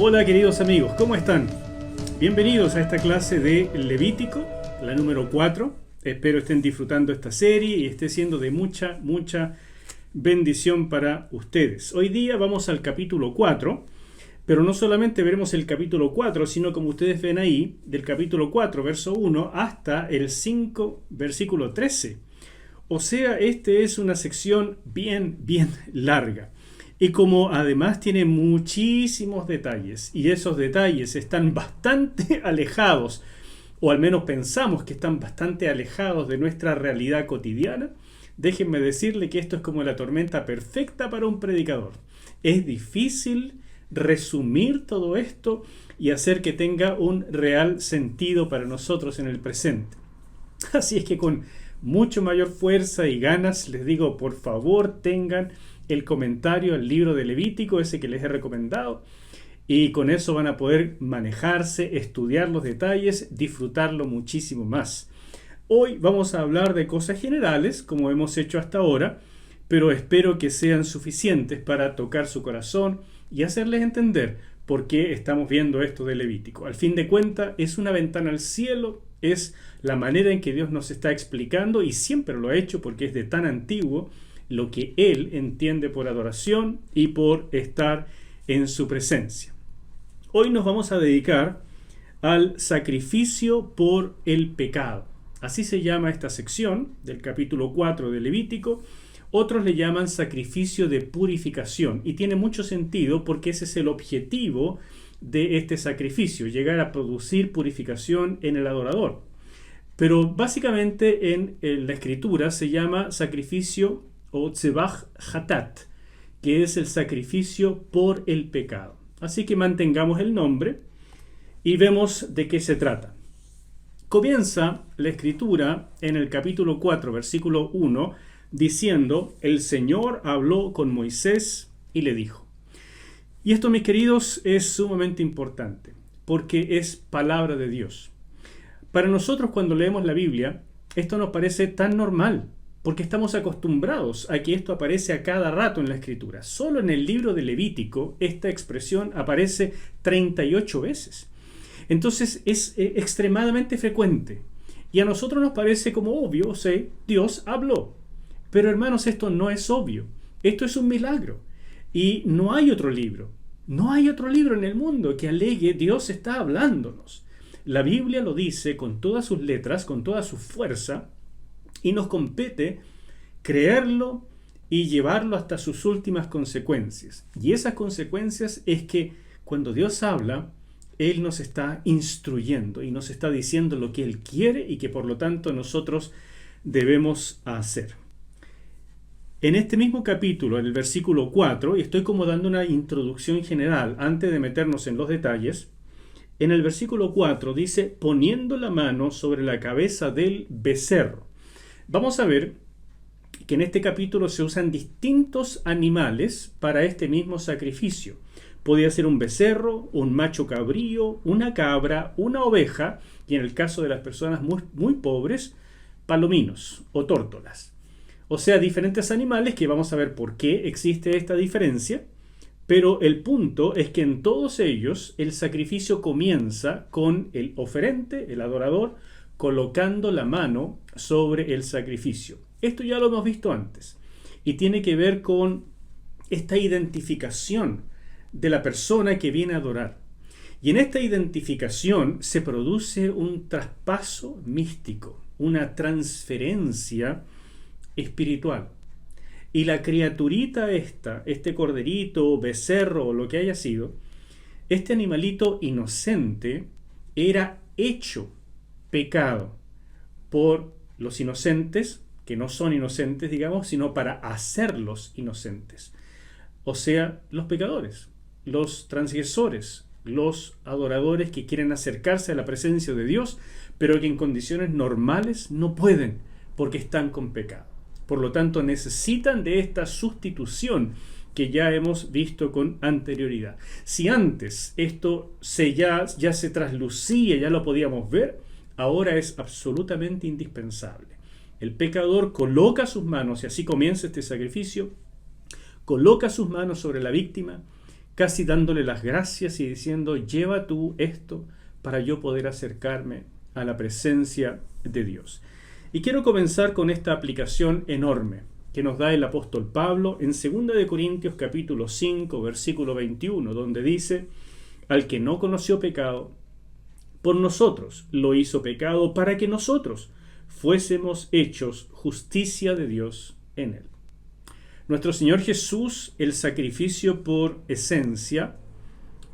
Hola queridos amigos, ¿cómo están? Bienvenidos a esta clase de Levítico, la número 4. Espero estén disfrutando esta serie y esté siendo de mucha bendición para ustedes. Hoy día vamos al capítulo 4, pero no solamente veremos el capítulo 4, sino como ustedes ven ahí, del capítulo 4, verso 1, hasta el 5, versículo 13. O sea, este es una sección bien larga. Y como además tiene muchísimos detalles, y esos detalles están bastante alejados, o al menos pensamos que están bastante alejados de nuestra realidad cotidiana, déjenme decirle que esto es como la tormenta perfecta para un predicador. Es difícil resumir todo esto y hacer que tenga un real sentido para nosotros en el presente. Así es que con mucho mayor fuerza y ganas les digo, por favor, tengan el comentario al libro de Levítico, ese que les he recomendado, y con eso van a poder manejarse, estudiar los detalles, disfrutarlo muchísimo más. Hoy vamos a hablar de cosas generales, como hemos hecho hasta ahora, pero espero que sean suficientes para tocar su corazón y hacerles entender por qué estamos viendo esto de Levítico. Al fin de cuentas, es una ventana al cielo, es la manera en que Dios nos está explicando, y siempre lo ha hecho porque es de tan antiguo, lo que Él entiende por adoración y por estar en su presencia. Hoy nos vamos a dedicar al sacrificio por el pecado. Así se llama esta sección del capítulo 4 de Levítico. Otros le llaman sacrificio de purificación, y tiene mucho sentido porque ese es el objetivo de este sacrificio, llegar a producir purificación en el adorador. Pero básicamente en la escritura se llama sacrificio o tzebach hatat, que es el sacrificio por el pecado. Así que mantengamos el nombre y vemos de qué se trata. Comienza la escritura en el capítulo 4, versículo 1, diciendo: el Señor habló con Moisés y le dijo. Y esto, mis queridos, es sumamente importante, porque es palabra de Dios. Para nosotros, cuando leemos la Biblia, esto nos parece tan normal, porque estamos acostumbrados a que esto aparece a cada rato en la escritura. Solo en el libro de Levítico esta expresión aparece 38 veces. Entonces es extremadamente frecuente. Y a nosotros nos parece como obvio, o sea, Dios habló. Pero hermanos, esto no es obvio. Esto es un milagro. Y no hay otro libro. No hay otro libro en el mundo que alegue Dios está hablándonos. La Biblia lo dice con todas sus letras, con toda su fuerza, y nos compete creerlo y llevarlo hasta sus últimas consecuencias. Y esas consecuencias es que cuando Dios habla, Él nos está instruyendo y nos está diciendo lo que Él quiere y que por lo tanto nosotros debemos hacer. En este mismo capítulo, en el versículo 4, y estoy como dando una introducción general antes de meternos en los detalles, en el versículo 4 dice: poniendo la mano sobre la cabeza del becerro. Vamos a ver que en este capítulo se usan distintos animales para este mismo sacrificio. Podía ser un becerro, un macho cabrío, una cabra, una oveja, y en el caso de las personas muy pobres, palominos o tórtolas. O sea, diferentes animales que vamos a ver por qué existe esta diferencia, pero el punto es que en todos ellos el sacrificio comienza con el oferente, el adorador, colocando la mano sobre el sacrificio. Esto ya lo hemos visto antes y tiene que ver con esta identificación de la persona que viene a adorar. Y en esta identificación se produce un traspaso místico, una transferencia espiritual. Y la criaturita este corderito, becerro o lo que haya sido, este animalito inocente era hecho pecado por los inocentes, que no son inocentes, digamos, sino para hacerlos inocentes. O sea, los pecadores, los transgresores, los adoradores que quieren acercarse a la presencia de Dios, pero que en condiciones normales no pueden porque están con pecado. Por lo tanto, necesitan de esta sustitución que ya hemos visto con anterioridad. Si antes esto ya se traslucía, ya lo podíamos ver, ahora es absolutamente indispensable. El pecador coloca sus manos, y así comienza este sacrificio, coloca sus manos sobre la víctima, casi dándole las gracias y diciendo, lleva tú esto para yo poder acercarme a la presencia de Dios. Y quiero comenzar con esta aplicación enorme que nos da el apóstol Pablo en 2 de Corintios capítulo 5, versículo 21, donde dice, al que no conoció pecado, por nosotros lo hizo pecado para que nosotros fuésemos hechos justicia de Dios en él. Nuestro Señor Jesús, el sacrificio por esencia,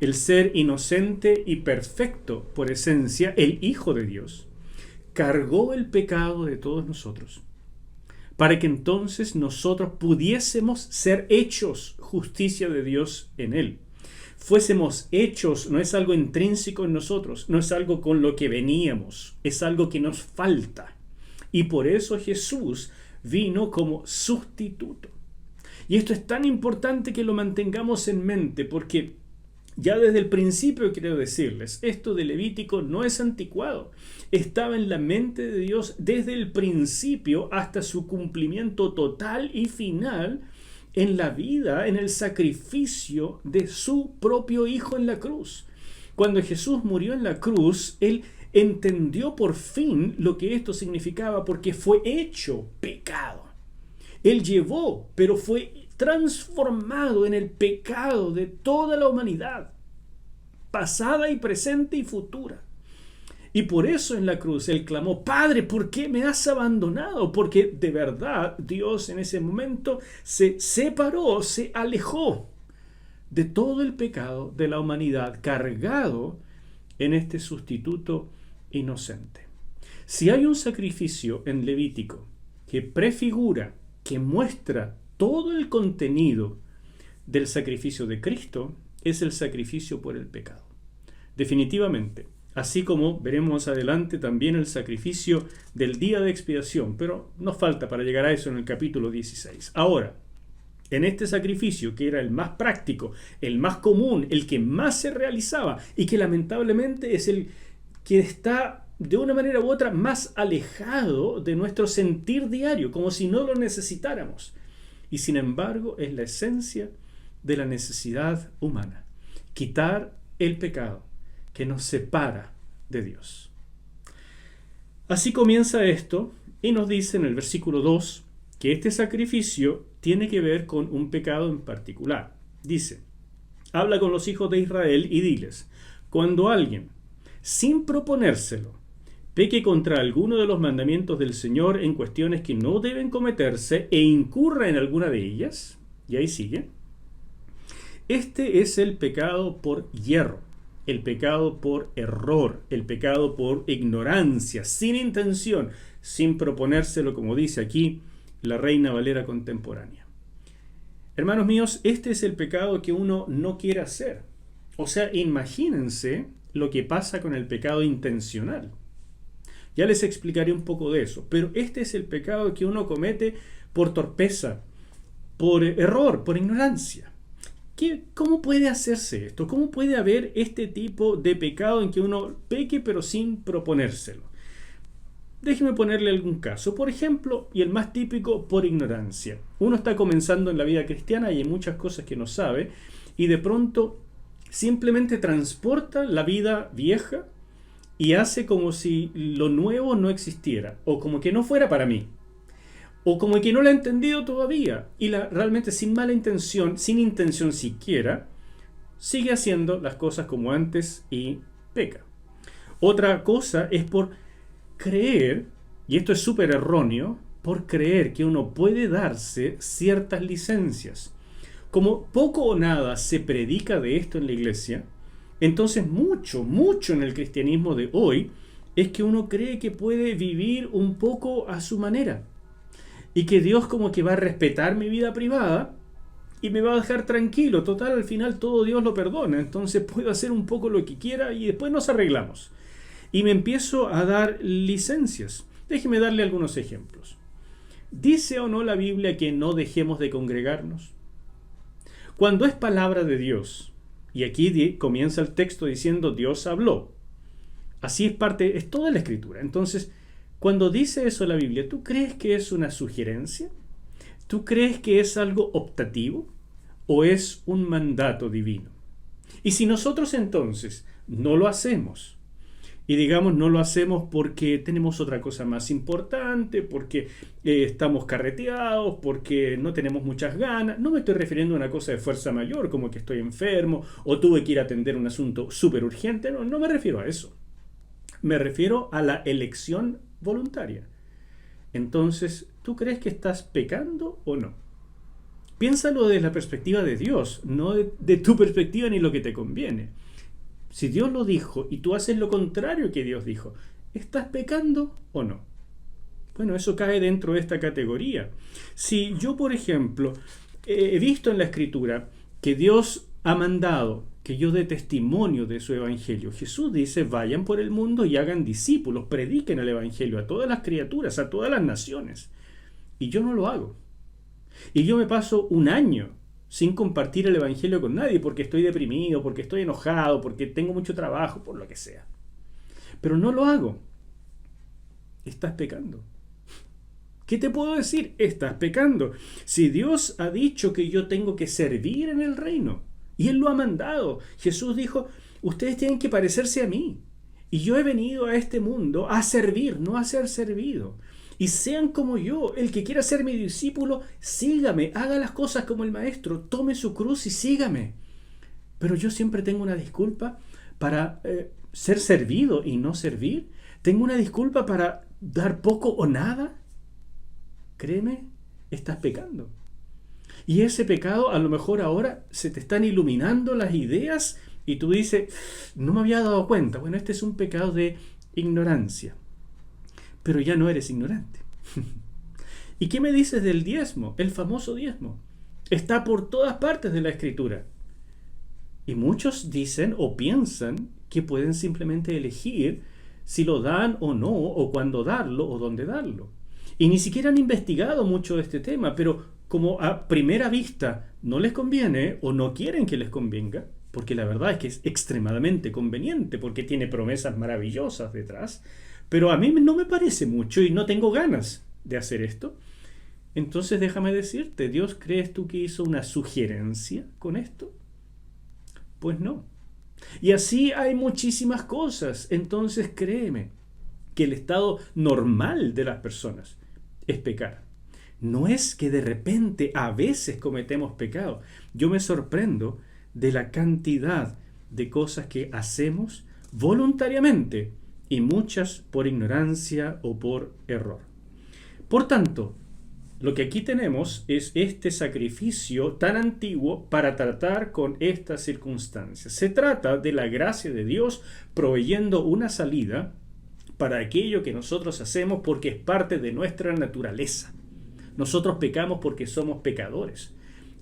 el ser inocente y perfecto por esencia, el Hijo de Dios, cargó el pecado de todos nosotros, para que entonces nosotros pudiésemos ser hechos justicia de Dios en él. Fuésemos hechos, no es algo intrínseco en nosotros, no es algo con lo que veníamos, es algo que nos falta. Y por eso Jesús vino como sustituto. Y esto es tan importante que lo mantengamos en mente, porque ya desde el principio quiero decirles, esto de Levítico no es anticuado. Estaba en la mente de Dios desde el principio hasta su cumplimiento total y final en la vida, en el sacrificio de su propio Hijo en la cruz. Cuando Jesús murió en la cruz, Él entendió por fin lo que esto significaba, porque fue hecho pecado. Él llevó, pero fue transformado en el pecado de toda la humanidad, pasada y presente y futura. Y por eso en la cruz Él clamó, Padre, ¿por qué me has abandonado? Porque de verdad Dios en ese momento se separó, se alejó de todo el pecado de la humanidad, cargado en este sustituto inocente. Si hay un sacrificio en Levítico que prefigura, que muestra todo el contenido del sacrificio de Cristo, es el sacrificio por el pecado. Definitivamente. Así como veremos adelante también el sacrificio del día de expiación, pero nos falta para llegar a eso en el capítulo 16. Ahora, en este sacrificio, que era el más práctico, el más común, el que más se realizaba y que lamentablemente es el que está de una manera u otra más alejado de nuestro sentir diario, como si no lo necesitáramos. Y sin embargo es la esencia de la necesidad humana, quitar el pecado que nos separa de Dios. Así comienza esto y nos dice en el versículo 2 que este sacrificio tiene que ver con un pecado en particular. Dice, habla con los hijos de Israel y diles, cuando alguien, sin proponérselo, peque contra alguno de los mandamientos del Señor en cuestiones que no deben cometerse e incurra en alguna de ellas, y ahí sigue, este es el pecado por hierro, el pecado por error, el pecado por ignorancia, sin intención, sin proponérselo, como dice aquí la Reina Valera contemporánea. Hermanos míos, este es el pecado que uno no quiere hacer. O sea, imagínense lo que pasa con el pecado intencional. Ya les explicaré un poco de eso, pero este es el pecado que uno comete por torpeza, por error, por ignorancia. ¿Cómo puede hacerse esto? ¿Cómo puede haber este tipo de pecado en que uno peque pero sin proponérselo? Déjeme ponerle algún caso. Por ejemplo, y el más típico, por ignorancia. Uno está comenzando en la vida cristiana y hay muchas cosas que no sabe y de pronto simplemente transporta la vida vieja y hace como si lo nuevo no existiera o como que no fuera para mí. O como que no lo ha entendido todavía y realmente sin mala intención, sin intención siquiera, sigue haciendo las cosas como antes y peca. Otra cosa es por creer, y esto es súper erróneo, por creer que uno puede darse ciertas licencias. Como poco o nada se predica de esto en la iglesia, entonces mucho en el cristianismo de hoy es que uno cree que puede vivir un poco a su manera. Y que Dios como que va a respetar mi vida privada y me va a dejar tranquilo. Total, al final todo Dios lo perdona. Entonces puedo hacer un poco lo que quiera y después nos arreglamos. Y me empiezo a dar licencias. Déjeme darle algunos ejemplos. ¿Dice o no la Biblia que no dejemos de congregarnos? Cuando es palabra de Dios, y aquí comienza el texto diciendo Dios habló. Así es toda la escritura. Entonces, cuando dice eso la Biblia, ¿tú crees que es una sugerencia? ¿Tú crees que es algo optativo? ¿O es un mandato divino? Y si nosotros entonces no lo hacemos, y digamos no lo hacemos porque tenemos otra cosa más importante, porque estamos carreteados, porque no tenemos muchas ganas, no me estoy refiriendo a una cosa de fuerza mayor, como que estoy enfermo o tuve que ir a atender un asunto súper urgente, no me refiero a eso. Me refiero a la elección voluntaria. Entonces, ¿tú crees que estás pecando o no? Piénsalo desde la perspectiva de Dios, no de tu perspectiva ni lo que te conviene. Si Dios lo dijo y tú haces lo contrario que Dios dijo, ¿estás pecando o no? Bueno, eso cae dentro de esta categoría. Si yo, por ejemplo, he visto en la Escritura que Dios ha mandado que yo dé testimonio de su evangelio. Jesús dice, vayan por el mundo y hagan discípulos, prediquen el evangelio a todas las criaturas, a todas las naciones. Y yo no lo hago. Y yo me paso un año sin compartir el evangelio con nadie porque estoy deprimido, porque estoy enojado, porque tengo mucho trabajo, por lo que sea. Pero no lo hago. Estás pecando. ¿Qué te puedo decir? Estás pecando. Si Dios ha dicho que yo tengo que servir en el reino, y Él lo ha mandado. Jesús dijo, ustedes tienen que parecerse a mí. Y yo he venido a este mundo a servir, no a ser servido. Y sean como yo. El que quiera ser mi discípulo, sígame. Haga las cosas como el Maestro. Tome su cruz y sígame. Pero yo siempre tengo una disculpa para ser servido y no servir. Tengo una disculpa para dar poco o nada. Créeme, estás pecando. Y ese pecado, a lo mejor ahora se te están iluminando las ideas y tú dices, no me había dado cuenta. Bueno, este es un pecado de ignorancia. Pero ya no eres ignorante. ¿Y qué me dices del diezmo? El famoso diezmo. Está por todas partes de la Escritura. Y muchos dicen o piensan que pueden simplemente elegir si lo dan o no, o cuándo darlo, o dónde darlo. Y ni siquiera han investigado mucho de este tema, pero como a primera vista no les conviene o no quieren que les convenga, porque la verdad es que es extremadamente conveniente, porque tiene promesas maravillosas detrás, pero a mí no me parece mucho y no tengo ganas de hacer esto. Entonces déjame decirte, ¿Dios crees tú que hizo una sugerencia con esto? Pues no. Y así hay muchísimas cosas. Entonces créeme que el estado normal de las personas es pecar. No es que de repente a veces cometemos pecado. Yo me sorprendo de la cantidad de cosas que hacemos voluntariamente y muchas por ignorancia o por error. Por tanto, lo que aquí tenemos es este sacrificio tan antiguo para tratar con estas circunstancias. Se trata de la gracia de Dios proveyendo una salida para aquello que nosotros hacemos porque es parte de nuestra naturaleza. Nosotros pecamos porque somos pecadores.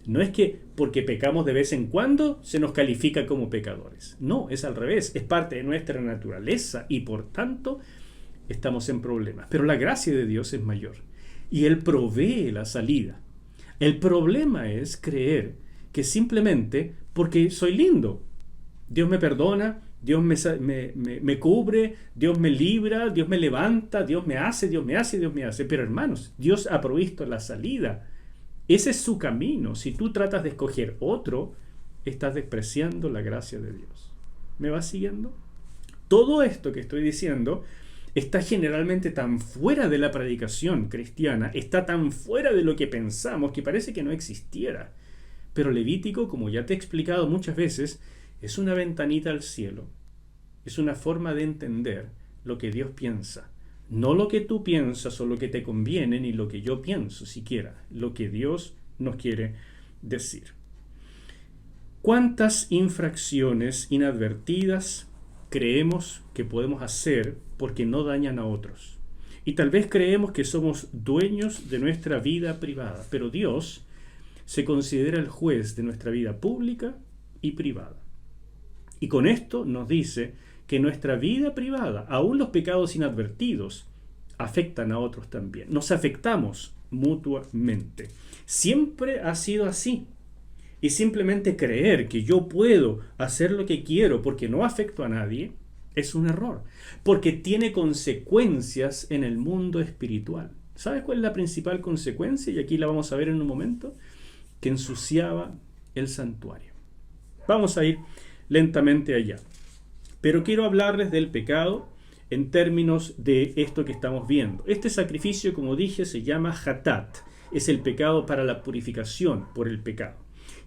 No es que porque pecamos de vez en cuando se nos califica como pecadores. No, es al revés. Es parte de nuestra naturaleza y por tanto estamos en problemas. Pero la gracia de Dios es mayor y Él provee la salida. El problema es creer que simplemente porque soy lindo, Dios me perdona, Dios me cubre, Dios me libra, Dios me levanta, Dios me hace. Pero hermanos, Dios ha provisto la salida. Ese es su camino. Si tú tratas de escoger otro, estás despreciando la gracia de Dios. ¿Me vas siguiendo? Todo esto que estoy diciendo está generalmente tan fuera de la predicación cristiana, está tan fuera de lo que pensamos que parece que no existiera. Pero Levítico, como ya te he explicado muchas veces, es una ventanita al cielo. Es una forma de entender lo que Dios piensa. No lo que tú piensas o lo que te conviene, ni lo que yo pienso siquiera. Lo que Dios nos quiere decir. ¿Cuántas infracciones inadvertidas creemos que podemos hacer porque no dañan a otros? Y tal vez creemos que somos dueños de nuestra vida privada, pero Dios se considera el juez de nuestra vida pública y privada. Y con esto nos dice que nuestra vida privada, aún los pecados inadvertidos, afectan a otros también. Nos afectamos mutuamente. Siempre ha sido así. Y simplemente creer que yo puedo hacer lo que quiero porque no afecto a nadie es un error. Porque tiene consecuencias en el mundo espiritual. ¿Sabes cuál es la principal consecuencia? Y aquí la vamos a ver en un momento. Que ensuciaba el santuario. Vamos a ir lentamente allá. Pero quiero hablarles del pecado en términos de esto que estamos viendo. Este sacrificio, como dije, se llama Hatat. Es el pecado para la purificación por el pecado.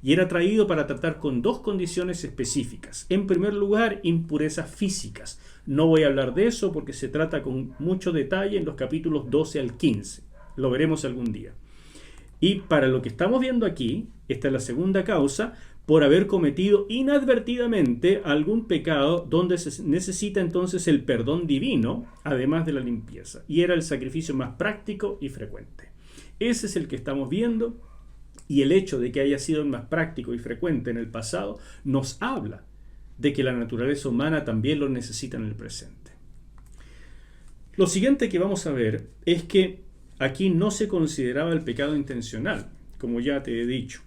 Y era traído para tratar con dos condiciones específicas. En primer lugar, impurezas físicas. No voy a hablar de eso porque se trata con mucho detalle en los capítulos 12 al 15. Lo veremos algún día. Y para lo que estamos viendo aquí, esta es la segunda causa, por haber cometido inadvertidamente algún pecado donde se necesita entonces el perdón divino, además de la limpieza. Y era el sacrificio más práctico y frecuente. Ese es el que estamos viendo, y el hecho de que haya sido el más práctico y frecuente en el pasado nos habla de que la naturaleza humana también lo necesita en el presente. Lo siguiente que vamos a ver es que aquí no se consideraba el pecado intencional, como ya te he dicho.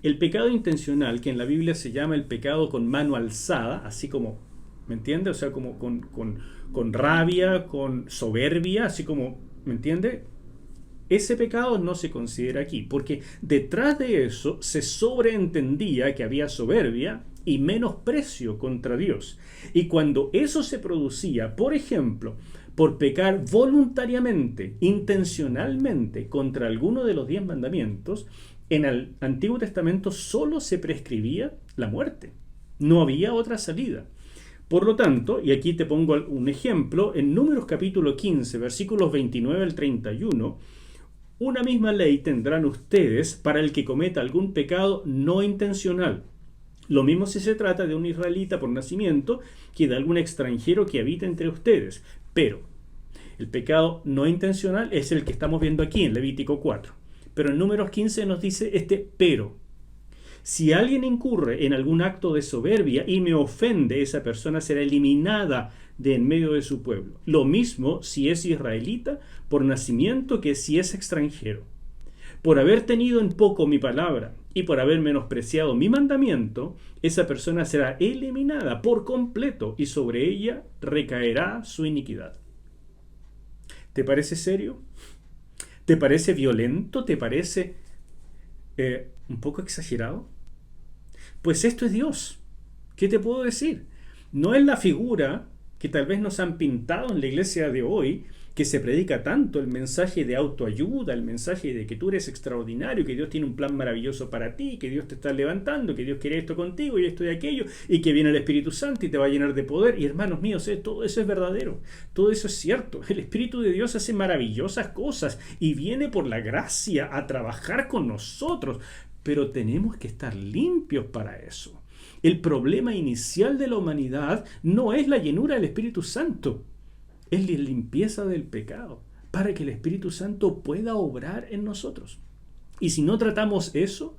El pecado intencional, que en la Biblia se llama el pecado con mano alzada, así como, ¿me entiendes? O sea, como con rabia, con soberbia, así como, ¿me entiendes? Ese pecado no se considera aquí, porque detrás de eso se sobreentendía que había soberbia y menosprecio contra Dios. Y cuando eso se producía, por ejemplo, por pecar voluntariamente, intencionalmente contra alguno de los 10 mandamientos, en el Antiguo Testamento solo se prescribía la muerte. No había otra salida. Por lo tanto, y aquí te pongo un ejemplo, en Números capítulo 15, versículos 29 al 31, una misma ley tendrán ustedes para el que cometa algún pecado no intencional. Lo mismo si se trata de un israelita por nacimiento que de algún extranjero que habita entre ustedes. Pero el pecado no intencional es el que estamos viendo aquí en Levítico 4. Pero en Números 15 nos dice pero. Si alguien incurre en algún acto de soberbia y me ofende, esa persona será eliminada de en medio de su pueblo. Lo mismo si es israelita por nacimiento que si es extranjero. Por haber tenido en poco mi palabra y por haber menospreciado mi mandamiento, esa persona será eliminada por completo y sobre ella recaerá su iniquidad. ¿Te parece serio? ¿Te parece violento? ¿Te parece un poco exagerado? Pues esto es Dios. ¿Qué te puedo decir? No es la figura que tal vez nos han pintado en la iglesia de hoy, que se predica tanto el mensaje de autoayuda, el mensaje de que tú eres extraordinario, que Dios tiene un plan maravilloso para ti, que Dios te está levantando, que Dios quiere esto contigo y esto y aquello, y que viene el Espíritu Santo y te va a llenar de poder. Y hermanos míos, todo eso es verdadero, todo eso es cierto. El Espíritu de Dios hace maravillosas cosas y viene por la gracia a trabajar con nosotros, pero tenemos que estar limpios para eso. El problema inicial de la humanidad no es la llenura del Espíritu Santo, es la limpieza del pecado, para que el Espíritu Santo pueda obrar en nosotros. Y si no tratamos eso,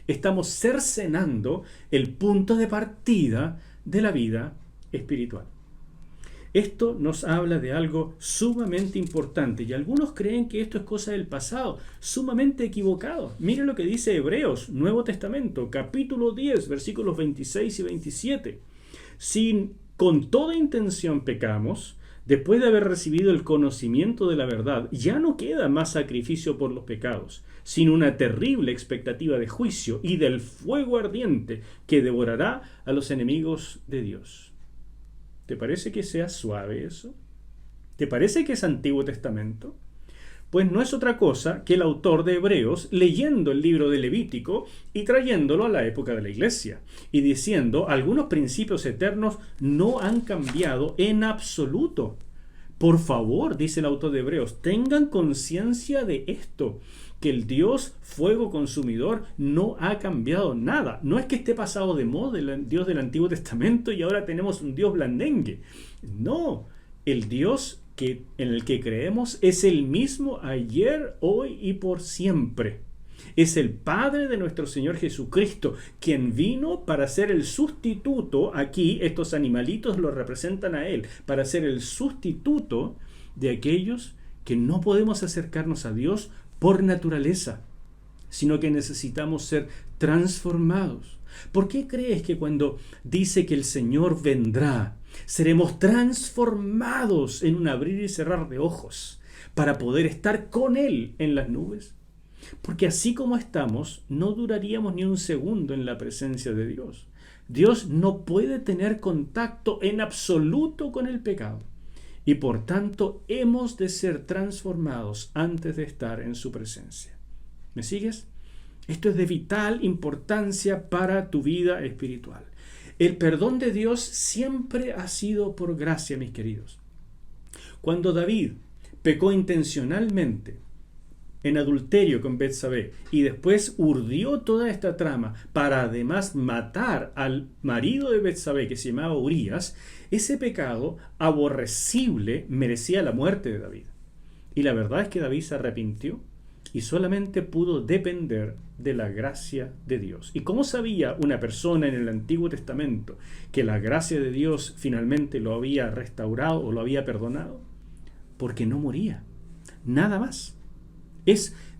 estamos cercenando el punto de partida de la vida espiritual. Esto nos habla de algo sumamente importante y algunos creen que esto es cosa del pasado, sumamente equivocado. Mire lo que dice Hebreos, Nuevo Testamento, capítulo 10, versículos 26 y 27. Si con toda intención pecamos, después de haber recibido el conocimiento de la verdad, ya no queda más sacrificio por los pecados, sino una terrible expectativa de juicio y del fuego ardiente que devorará a los enemigos de Dios. ¿Te parece que sea suave eso? ¿Te parece que es Antiguo Testamento? Pues no es otra cosa que el autor de Hebreos leyendo el libro de Levítico y trayéndolo a la época de la iglesia y diciendo, algunos principios eternos no han cambiado en absoluto. Por favor, dice el autor de Hebreos, tengan conciencia de esto, que el Dios fuego consumidor no ha cambiado nada. No es que esté pasado de moda el Dios del Antiguo Testamento y ahora tenemos un Dios blandengue. No, el Dios en el que creemos es el mismo ayer, hoy y por siempre. Es el Padre de nuestro Señor Jesucristo, quien vino para ser el sustituto. Aquí estos animalitos lo representan a Él, para ser el sustituto de aquellos que no podemos acercarnos a Dios por naturaleza, sino que necesitamos ser transformados. ¿Por qué crees que cuando dice que el Señor vendrá, seremos transformados en un abrir y cerrar de ojos para poder estar con Él en las nubes? Porque así como estamos, no duraríamos ni un segundo en la presencia de Dios. Dios no puede tener contacto en absoluto con el pecado. Y por tanto hemos de ser transformados antes de estar en su presencia. ¿Me sigues? Esto es de vital importancia para tu vida espiritual. El perdón de Dios siempre ha sido por gracia, mis queridos. Cuando David pecó intencionalmente en adulterio con Betsabé y después urdió toda esta trama para además matar al marido de Betsabé, que se llamaba Urías, ese pecado aborrecible merecía la muerte de David. Y la verdad es que David se arrepintió y solamente pudo depender de la gracia de Dios. ¿Y cómo sabía una persona en el Antiguo Testamento que la gracia de Dios finalmente lo había restaurado o lo había perdonado? Porque no moría. Nada más.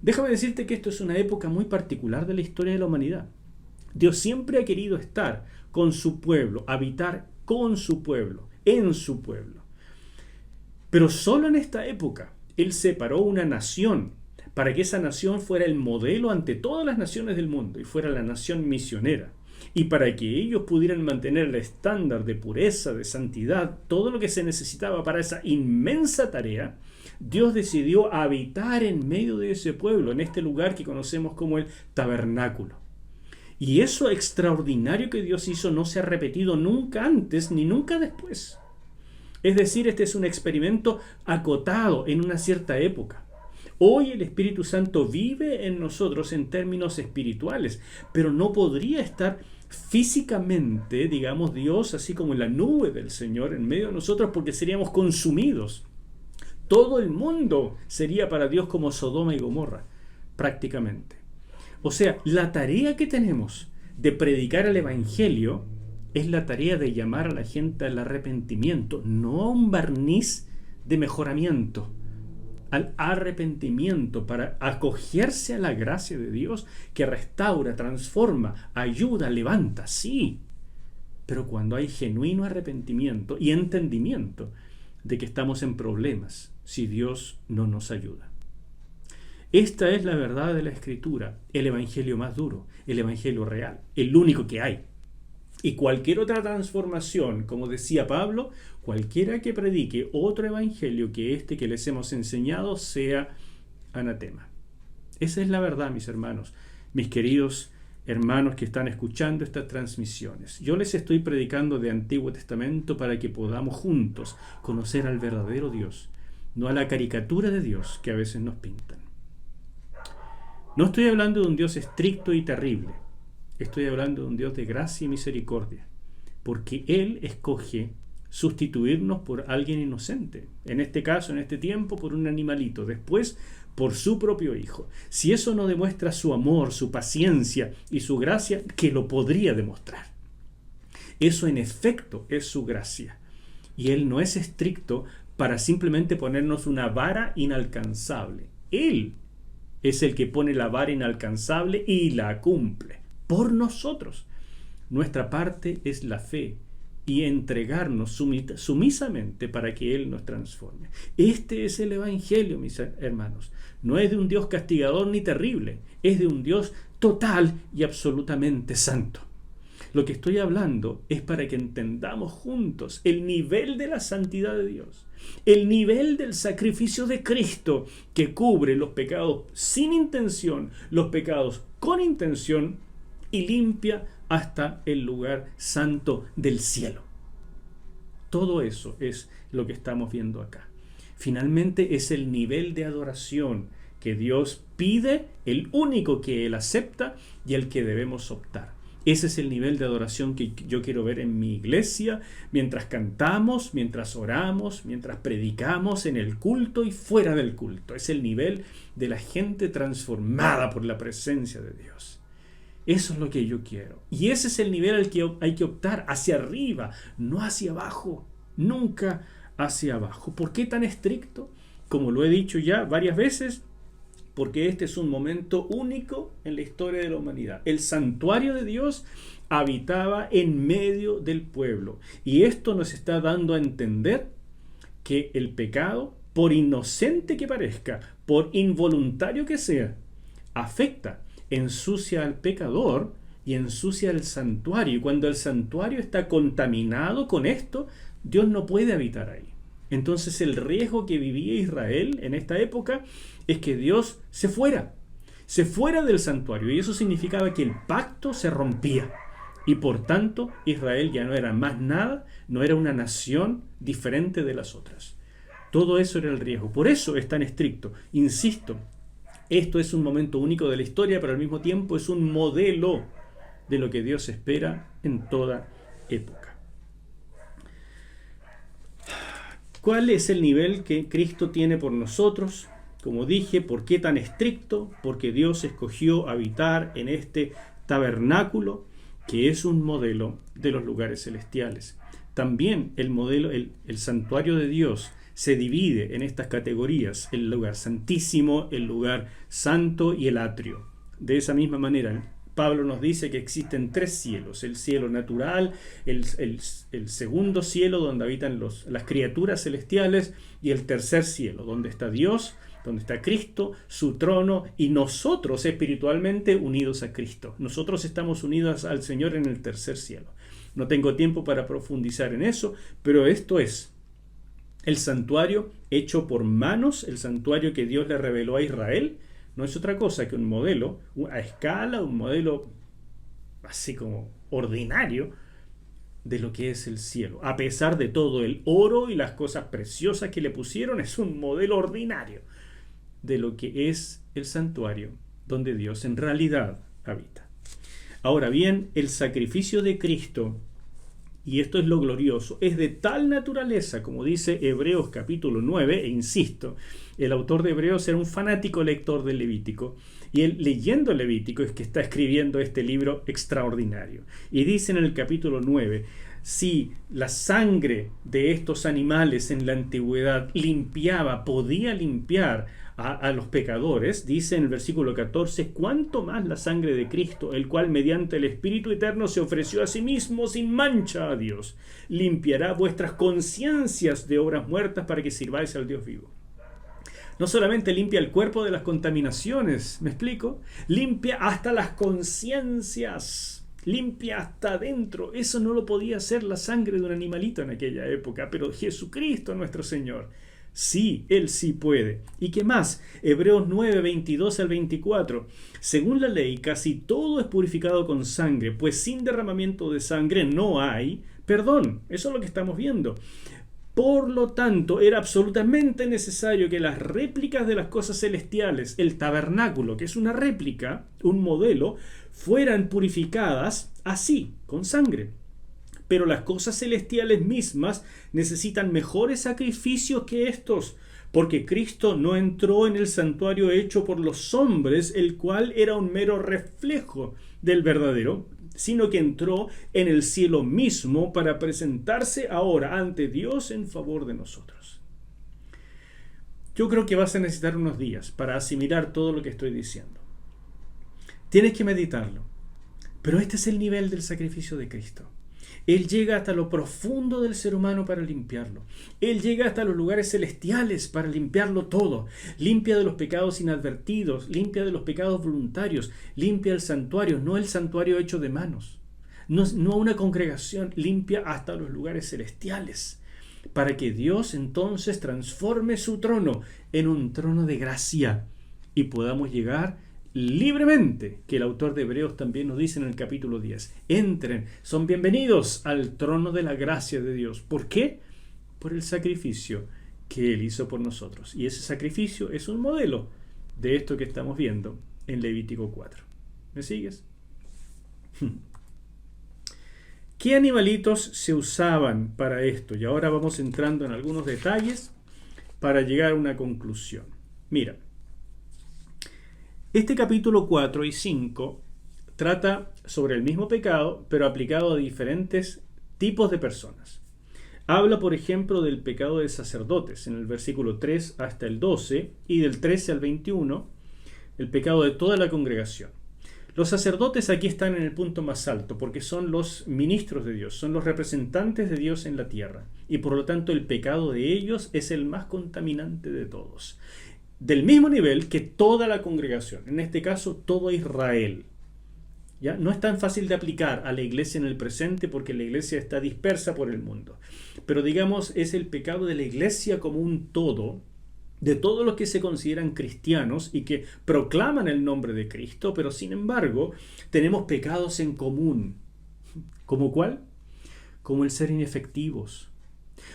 Déjame decirte que esto es una época muy particular de la historia de la humanidad. Dios siempre ha querido estar con su pueblo, habitar con su pueblo, en su pueblo. Pero solo en esta época Él separó una nación para que esa nación fuera el modelo ante todas las naciones del mundo y fuera la nación misionera. Y para que ellos pudieran mantener el estándar de pureza, de santidad, todo lo que se necesitaba para esa inmensa tarea, Dios decidió habitar en medio de ese pueblo, en este lugar que conocemos como el tabernáculo. Y eso extraordinario que Dios hizo no se ha repetido nunca antes ni nunca después. Es decir, este es un experimento acotado en una cierta época. Hoy el Espíritu Santo vive en nosotros en términos espirituales, pero no podría estar físicamente, digamos, Dios así como en la nube del Señor en medio de nosotros, porque seríamos consumidos. Todo el mundo sería para Dios como Sodoma y Gomorra, prácticamente. O sea, la tarea que tenemos de predicar el Evangelio es la tarea de llamar a la gente al arrepentimiento, no a un barniz de mejoramiento, al arrepentimiento para acogerse a la gracia de Dios que restaura, transforma, ayuda, levanta, sí. Pero cuando hay genuino arrepentimiento y entendimiento de que estamos en problemas si Dios no nos ayuda. Esta es la verdad de la Escritura, el evangelio más duro, el evangelio real, el único que hay. Y cualquier otra transformación, como decía Pablo, cualquiera que predique otro evangelio que este que les hemos enseñado sea anatema. Esa es la verdad, mis hermanos, mis queridos hermanos que están escuchando estas transmisiones. Yo les estoy predicando de Antiguo Testamento para que podamos juntos conocer al verdadero Dios, no a la caricatura de Dios que a veces nos pintan. No estoy hablando de un Dios estricto y terrible. Estoy hablando de un Dios de gracia y misericordia, porque Él escoge sustituirnos por alguien inocente. En este caso, en este tiempo, por un animalito. Después, por su propio Hijo. Si eso no demuestra su amor, su paciencia y su gracia, que lo podría demostrar. Eso en efecto es su gracia. Y Él no es estricto para simplemente ponernos una vara inalcanzable. Él es el que pone la vara inalcanzable y la cumple por nosotros. Nuestra parte es la fe y entregarnos sumisamente para que Él nos transforme. Este es el Evangelio, mis hermanos. No es de un Dios castigador ni terrible, es de un Dios total y absolutamente santo. Lo que estoy hablando es para que entendamos juntos el nivel de la santidad de Dios, el nivel del sacrificio de Cristo que cubre los pecados sin intención, los pecados con intención y limpia hasta el lugar santo del cielo. Todo eso es lo que estamos viendo acá. Finalmente es el nivel de adoración que Dios pide, el único que Él acepta y el que debemos optar. Ese es el nivel de adoración que yo quiero ver en mi iglesia, mientras cantamos, mientras oramos, mientras predicamos, en el culto y fuera del culto. Es el nivel de la gente transformada por la presencia de Dios. Eso es lo que yo quiero. Y ese es el nivel al que hay que optar, hacia arriba, no hacia abajo. Nunca hacia abajo. ¿Por qué tan estricto? Como lo he dicho ya varias veces, porque este es un momento único en la historia de la humanidad. El santuario de Dios habitaba en medio del pueblo. Y esto nos está dando a entender que el pecado, por inocente que parezca, por involuntario que sea, afecta, ensucia al pecador y ensucia el santuario. Y cuando el santuario está contaminado con esto, Dios no puede habitar ahí. Entonces el riesgo que vivía Israel en esta época es que Dios se fuera del santuario, y eso significaba que el pacto se rompía. Y por tanto, Israel ya no era más nada, no era una nación diferente de las otras. Todo eso era el riesgo. Por eso es tan estricto. Insisto, esto es un momento único de la historia, pero al mismo tiempo es un modelo de lo que Dios espera en toda época. ¿Cuál es el nivel que Cristo tiene por nosotros? Como dije, ¿por qué tan estricto? Porque Dios escogió habitar en este tabernáculo, que es un modelo de los lugares celestiales. También el santuario de Dios se divide en estas categorías: el lugar santísimo, el lugar santo y el atrio. De esa misma manera, Pablo nos dice que existen 3 cielos: el cielo natural, el segundo cielo donde habitan las criaturas celestiales, y el tercer cielo donde está Dios, donde está Cristo, su trono, y nosotros espiritualmente unidos a Cristo. Nosotros estamos unidos al Señor en el tercer cielo. No tengo tiempo para profundizar en eso, pero esto es el santuario hecho por manos, el santuario que Dios le reveló a Israel. No es otra cosa que un modelo a escala, un modelo así como ordinario de lo que es el cielo. A pesar de todo el oro y las cosas preciosas que le pusieron, es un modelo ordinario de lo que es el santuario donde Dios en realidad habita. Ahora bien, el sacrificio de Cristo, y esto es lo glorioso, es de tal naturaleza, como dice Hebreos capítulo 9, e insisto, el autor de Hebreos era un fanático lector del Levítico, y él, leyendo el Levítico, es que está escribiendo este libro extraordinario. Y dice en el capítulo 9, si la sangre de estos animales en la antigüedad podía limpiar a los pecadores, dice en el versículo 14, cuánto más la sangre de Cristo, el cual mediante el Espíritu Eterno se ofreció a sí mismo sin mancha a Dios, limpiará vuestras conciencias de obras muertas para que sirváis al Dios vivo. No solamente limpia el cuerpo de las contaminaciones, ¿me explico? Limpia hasta las conciencias, limpia hasta adentro. Eso no lo podía hacer la sangre de un animalito en aquella época, pero Jesucristo nuestro Señor, sí, Él sí puede. ¿Y qué más? Hebreos 9, 22 al 24. Según la ley, casi todo es purificado con sangre, pues sin derramamiento de sangre no hay perdón. Eso es lo que estamos viendo. Por lo tanto, era absolutamente necesario que las réplicas de las cosas celestiales, el tabernáculo, que es una réplica, un modelo, fueran purificadas así, con sangre. Pero las cosas celestiales mismas necesitan mejores sacrificios que estos, porque Cristo no entró en el santuario hecho por los hombres, el cual era un mero reflejo del verdadero, sino que entró en el cielo mismo para presentarse ahora ante Dios en favor de nosotros. Yo creo que vas a necesitar unos días para asimilar todo lo que estoy diciendo. Tienes que meditarlo. Pero este es el nivel del sacrificio de Cristo. Él llega hasta lo profundo del ser humano para limpiarlo. Él llega hasta los lugares celestiales para limpiarlo todo. Limpia de los pecados inadvertidos, limpia de los pecados voluntarios, limpia el santuario, no el santuario hecho de manos, no una congregación, limpia hasta los lugares celestiales, para que Dios entonces transforme su trono en un trono de gracia y podamos llegar libremente, que el autor de Hebreos también nos dice en el capítulo 10. Entren, son bienvenidos al trono de la gracia de Dios. ¿Por qué? Por el sacrificio que Él hizo por nosotros. Y ese sacrificio es un modelo de esto que estamos viendo en Levítico 4. ¿Me sigues? ¿Qué animalitos se usaban para esto? Y ahora vamos entrando en algunos detalles para llegar a una conclusión. Mira, este capítulo 4 y 5 trata sobre el mismo pecado, pero aplicado a diferentes tipos de personas. Habla, por ejemplo, del pecado de sacerdotes, en el versículo 3 hasta el 12, y del 13 al 21, el pecado de toda la congregación. Los sacerdotes aquí están en el punto más alto, porque son los ministros de Dios, son los representantes de Dios en la tierra, y por lo tanto el pecado de ellos es el más contaminante de todos. Del mismo nivel que toda la congregación, en este caso todo Israel. ¿ya? No es tan fácil de aplicar a la iglesia en el presente porque la iglesia está dispersa por el mundo. Pero digamos, es el pecado de la iglesia como un todo, de todos los que se consideran cristianos y que proclaman el nombre de Cristo, pero sin embargo tenemos pecados en común. ¿Como cuál? Como el ser inefectivos,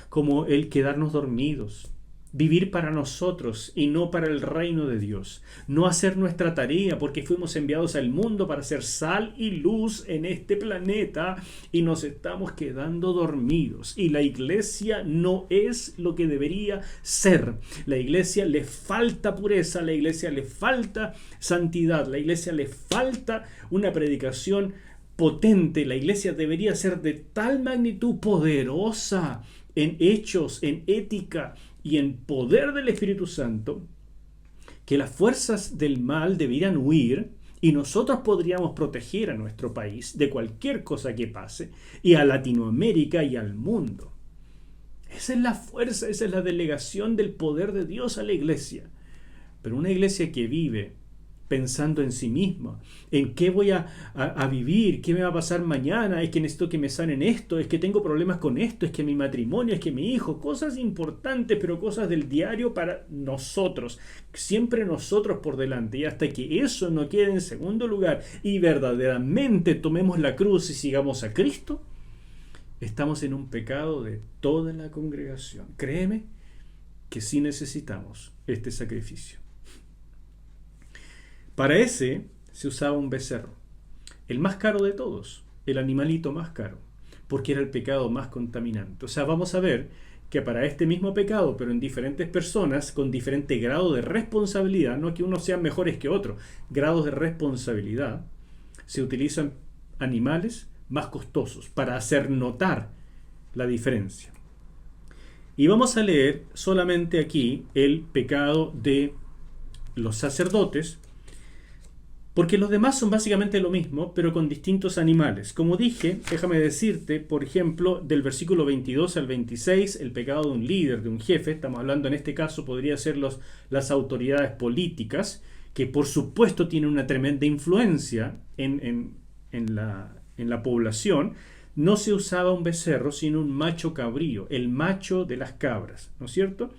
como el quedarnos dormidos, vivir para nosotros y no para el reino de Dios, no hacer nuestra tarea porque fuimos enviados al mundo para ser sal y luz en este planeta y nos estamos quedando dormidos. Y la iglesia no es lo que debería ser. La iglesia le falta pureza, la iglesia le falta santidad, la iglesia le falta una predicación potente. La iglesia debería ser de tal magnitud poderosa en hechos, en ética y en poder del Espíritu Santo, que las fuerzas del mal deberían huir y nosotros podríamos proteger a nuestro país de cualquier cosa que pase y a Latinoamérica y al mundo. Esa es la fuerza, esa es la delegación del poder de Dios a la iglesia. Pero una iglesia que vive pensando en sí misma, en qué voy a vivir, qué me va a pasar mañana, es que necesito que me sanen esto, es que tengo problemas con esto, es que mi matrimonio, es que mi hijo, cosas importantes, pero cosas del diario para nosotros, siempre nosotros por delante, y hasta que eso no quede en segundo lugar y verdaderamente tomemos la cruz y sigamos a Cristo, estamos en un pecado de toda la congregación. Créeme que sí necesitamos este sacrificio. Para ese se usaba un becerro, el más caro de todos, el animalito más caro, porque era el pecado más contaminante. O sea, vamos a ver que para este mismo pecado, pero en diferentes personas, con diferente grado de responsabilidad, no que unos sean mejores que otros, grados de responsabilidad, se utilizan animales más costosos para hacer notar la diferencia. Y vamos a leer solamente aquí el pecado de los sacerdotes, porque los demás son básicamente lo mismo, pero con distintos animales. Como dije, déjame decirte, por ejemplo, del versículo 22 al 26, el pecado de un líder, de un jefe. Estamos hablando en este caso, podría ser las autoridades políticas, que por supuesto tienen una tremenda influencia en la población. No se usaba un becerro, sino un macho cabrío, el macho de las cabras, ¿no es cierto?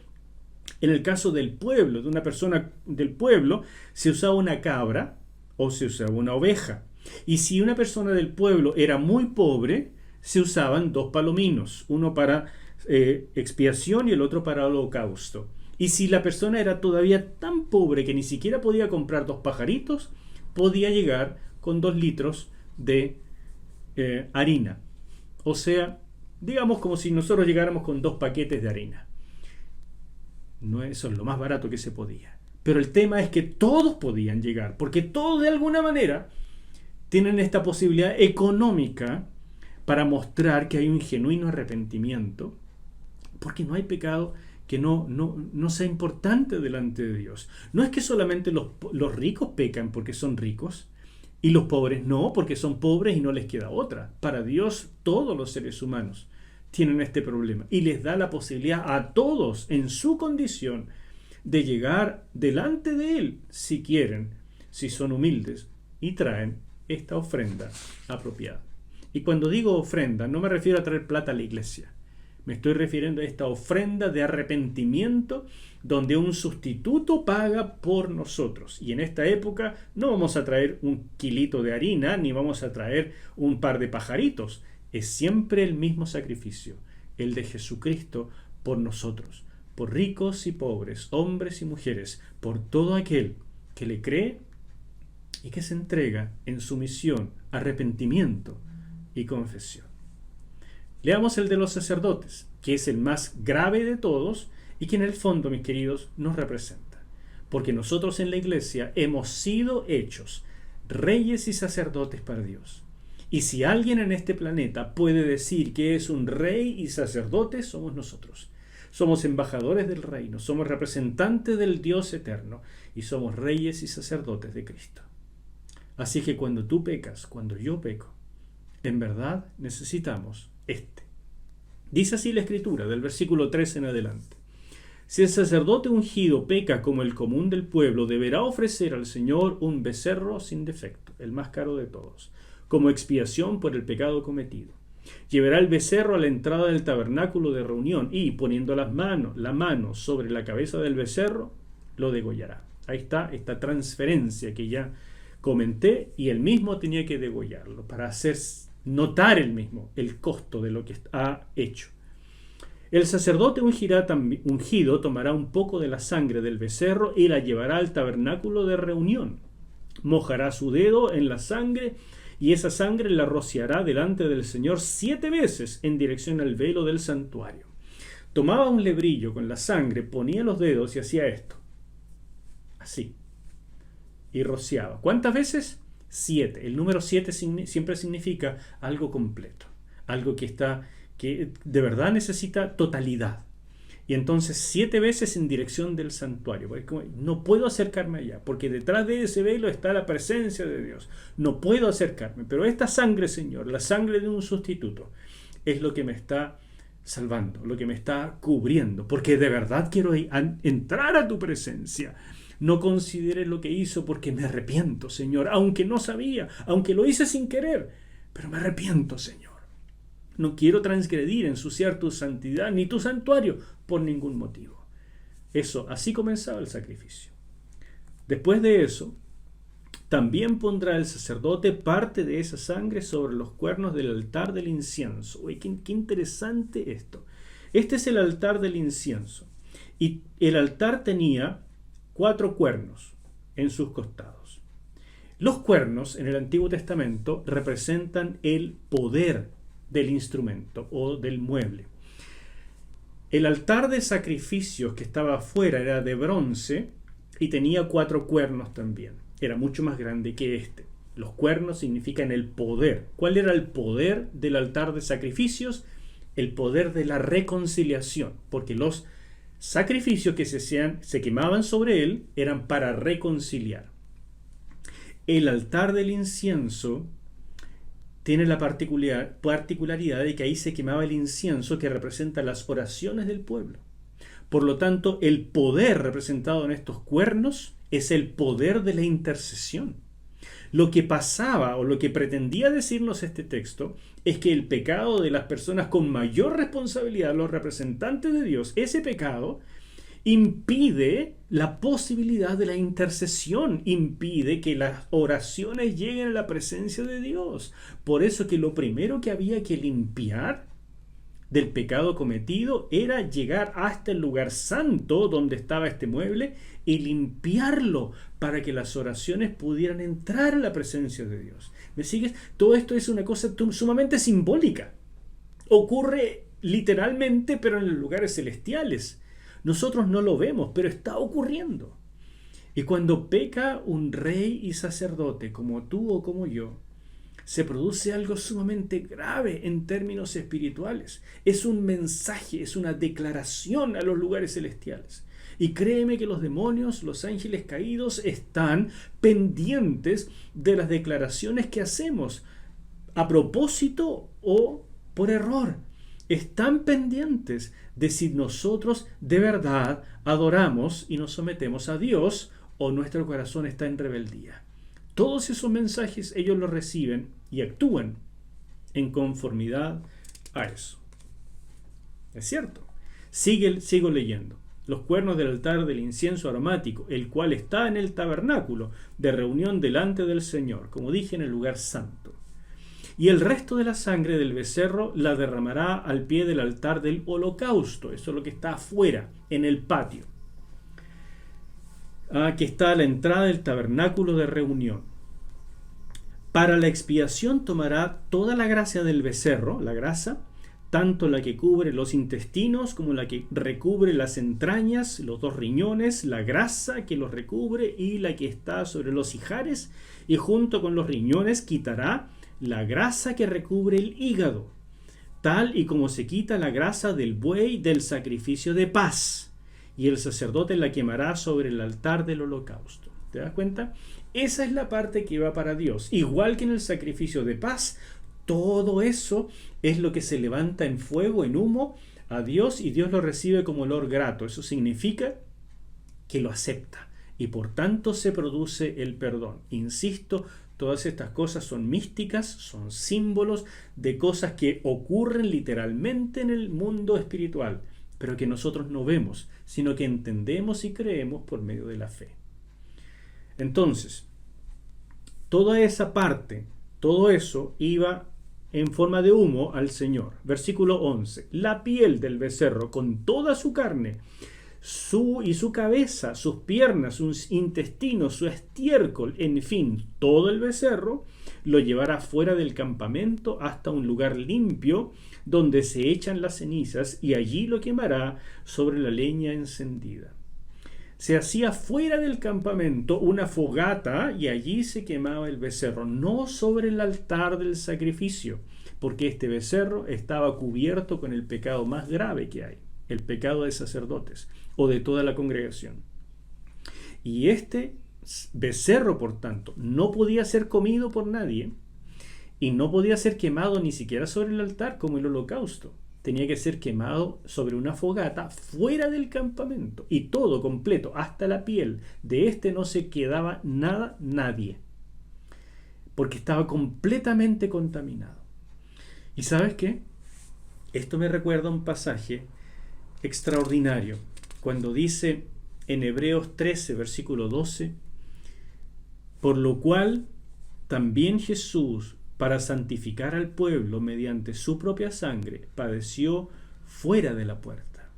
En el caso del pueblo, de una persona del pueblo, se usaba una cabra, o se usaba una oveja. Y si una persona del pueblo era muy pobre, se usaban dos palominos, uno para expiación y el otro para holocausto. Y si la persona era todavía tan pobre que ni siquiera podía comprar dos pajaritos, podía llegar con 2 litros de harina. O sea, digamos como si nosotros llegáramos con 2 paquetes de harina. No, eso es lo más barato que se podía. Pero el tema es que todos podían llegar, porque todos de alguna manera tienen esta posibilidad económica para mostrar que hay un genuino arrepentimiento, porque no hay pecado que no sea importante delante de Dios. No es que solamente los ricos pecan porque son ricos y los pobres no, porque son pobres y no les queda otra. Para Dios todos los seres humanos tienen este problema y les da la posibilidad a todos en su condición de llegar delante de Él, si quieren, si son humildes, y traen esta ofrenda apropiada. Y cuando digo ofrenda, no me refiero a traer plata a la iglesia. Me estoy refiriendo a esta ofrenda de arrepentimiento, donde un sustituto paga por nosotros. Y en esta época no vamos a traer un kilito de harina, ni vamos a traer un par de pajaritos. Es siempre el mismo sacrificio, el de Jesucristo por nosotros, por ricos y pobres, hombres y mujeres, por todo aquel que le cree y que se entrega en sumisión, arrepentimiento y confesión. Leamos el de los sacerdotes, que es el más grave de todos y que en el fondo, mis queridos, nos representa. Porque nosotros en la iglesia hemos sido hechos reyes y sacerdotes para Dios. Y si alguien en este planeta puede decir que es un rey y sacerdote, somos nosotros. Somos embajadores del reino, somos representantes del Dios eterno y somos reyes y sacerdotes de Cristo. Así que cuando tú pecas, cuando yo peco, en verdad necesitamos este. Dice así la Escritura, del versículo 3 en adelante. Si el sacerdote ungido peca como el común del pueblo, deberá ofrecer al Señor un becerro sin defecto, el más caro de todos, como expiación por el pecado cometido. Llevará el becerro a la entrada del tabernáculo de reunión y, poniendo la mano sobre la cabeza del becerro, lo degollará. Ahí está esta transferencia que ya comenté, y él mismo tenía que degollarlo para hacer notar él mismo el costo de lo que ha hecho. El sacerdote ungido tomará un poco de la sangre del becerro y la llevará al tabernáculo de reunión. Mojará su dedo en la sangre y esa sangre la rociará delante del Señor 7 veces en dirección al velo del santuario. Tomaba un lebrillo con la sangre, ponía los dedos y hacía esto. Así. Y rociaba. ¿Cuántas veces? 7. El número 7 siempre significa algo completo. Algo que de verdad necesita totalidad. Y entonces 7 veces en dirección del santuario. Porque no puedo acercarme allá, porque detrás de ese velo está la presencia de Dios. No puedo acercarme, pero esta sangre, Señor, la sangre de un sustituto, es lo que me está salvando, lo que me está cubriendo, porque de verdad quiero entrar a tu presencia. No consideres lo que hizo, porque me arrepiento, Señor, aunque no sabía, aunque lo hice sin querer, pero me arrepiento, Señor. No quiero transgredir, ensuciar tu santidad ni tu santuario por ningún motivo. Así comenzaba el sacrificio. Después de eso, también pondrá el sacerdote parte de esa sangre sobre los cuernos del altar del incienso. Uy, qué interesante esto. Este es el altar del incienso. Y el altar tenía 4 cuernos en sus costados. Los cuernos en el Antiguo Testamento representan el poder del instrumento o del mueble. El altar de sacrificios que estaba afuera era de bronce y tenía 4 cuernos también. Era mucho más grande que este. Los cuernos significan el poder. ¿Cuál era el poder del altar de sacrificios? El poder de la reconciliación, porque los sacrificios que se quemaban sobre él eran para reconciliar. El altar del incienso tiene la particularidad de que ahí se quemaba el incienso que representa las oraciones del pueblo. Por lo tanto, el poder representado en estos cuernos es el poder de la intercesión. Lo que pasaba o lo que pretendía decirnos este texto es que el pecado de las personas con mayor responsabilidad, los representantes de Dios, ese pecado impide la posibilidad de la intercesión, impide que las oraciones lleguen a la presencia de Dios. Por eso que lo primero que había que limpiar del pecado cometido era llegar hasta el lugar santo donde estaba este mueble y limpiarlo para que las oraciones pudieran entrar a la presencia de Dios. ¿Me sigues? Todo esto es una cosa sumamente simbólica. Ocurre literalmente, pero en los lugares celestiales. Nosotros no lo vemos, pero está ocurriendo. Y cuando peca un rey y sacerdote como tú o como yo, se produce algo sumamente grave en términos espirituales. Es un mensaje, es una declaración a los lugares celestiales. Y créeme que los demonios, los ángeles caídos, están pendientes de las declaraciones que hacemos, a propósito o por error. Están pendientes de si nosotros de verdad adoramos y nos sometemos a Dios o nuestro corazón está en rebeldía. Todos esos mensajes ellos los reciben y actúan en conformidad a eso. ¿Es cierto? Sigo leyendo. Los cuernos del altar del incienso aromático, el cual está en el tabernáculo de reunión delante del Señor, como dije, en el lugar santo. Y el resto de la sangre del becerro la derramará al pie del altar del holocausto. Eso es lo que está afuera, en el patio. Que está a la entrada del tabernáculo de reunión. Para la expiación tomará toda la grasa del becerro, la grasa, tanto la que cubre los intestinos como la que recubre las entrañas, los 2 riñones, la grasa que los recubre y la que está sobre los ijares, y junto con los riñones quitará la grasa que recubre el hígado, tal y como se quita la grasa del buey del sacrificio de paz, y el sacerdote la quemará sobre el altar del holocausto. ¿Te das cuenta? Esa es la parte que va para Dios. Igual que en el sacrificio de paz, todo eso es lo que se levanta en fuego, en humo, a Dios y Dios lo recibe como olor grato. Eso significa que lo acepta y por tanto se produce el perdón. Insisto, todas estas cosas son místicas, son símbolos de cosas que ocurren literalmente en el mundo espiritual, pero que nosotros no vemos, sino que entendemos y creemos por medio de la fe. Entonces, toda esa parte, todo eso iba en forma de humo al Señor. Versículo 11. La piel del becerro con toda su carne, su cabeza, sus piernas, sus intestinos, su estiércol, en fin, todo el becerro, lo llevará fuera del campamento hasta un lugar limpio donde se echan las cenizas y allí lo quemará sobre la leña encendida. Se hacía fuera del campamento una fogata y allí se quemaba el becerro, no sobre el altar del sacrificio, porque este becerro estaba cubierto con el pecado más grave que hay, el pecado de sacerdotes o de toda la congregación. Y este becerro, por tanto, no podía ser comido por nadie y no podía ser quemado ni siquiera sobre el altar como el holocausto. Tenía que ser quemado sobre una fogata fuera del campamento y todo completo, hasta la piel. De este no se quedaba nada, nadie, porque estaba completamente contaminado. ¿Y sabes qué? Esto me recuerda a un pasaje extraordinario, cuando dice en Hebreos 13, versículo 12, por lo cual también Jesús, para santificar al pueblo mediante su propia sangre, padeció fuera de la puerta.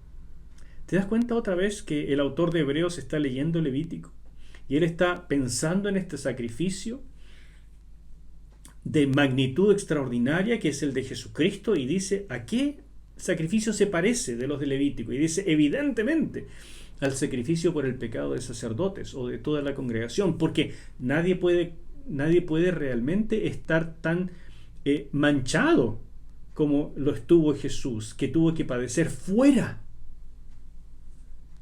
¿Te das cuenta otra vez que el autor de Hebreos está leyendo Levítico? Y él está pensando en este sacrificio de magnitud extraordinaria que es el de Jesucristo y dice, ¿a qué sacrificio se parece de los de Levítico? Y dice, evidentemente, al sacrificio por el pecado de sacerdotes o de toda la congregación, porque nadie puede realmente estar tan manchado como lo estuvo Jesús, que tuvo que padecer fuera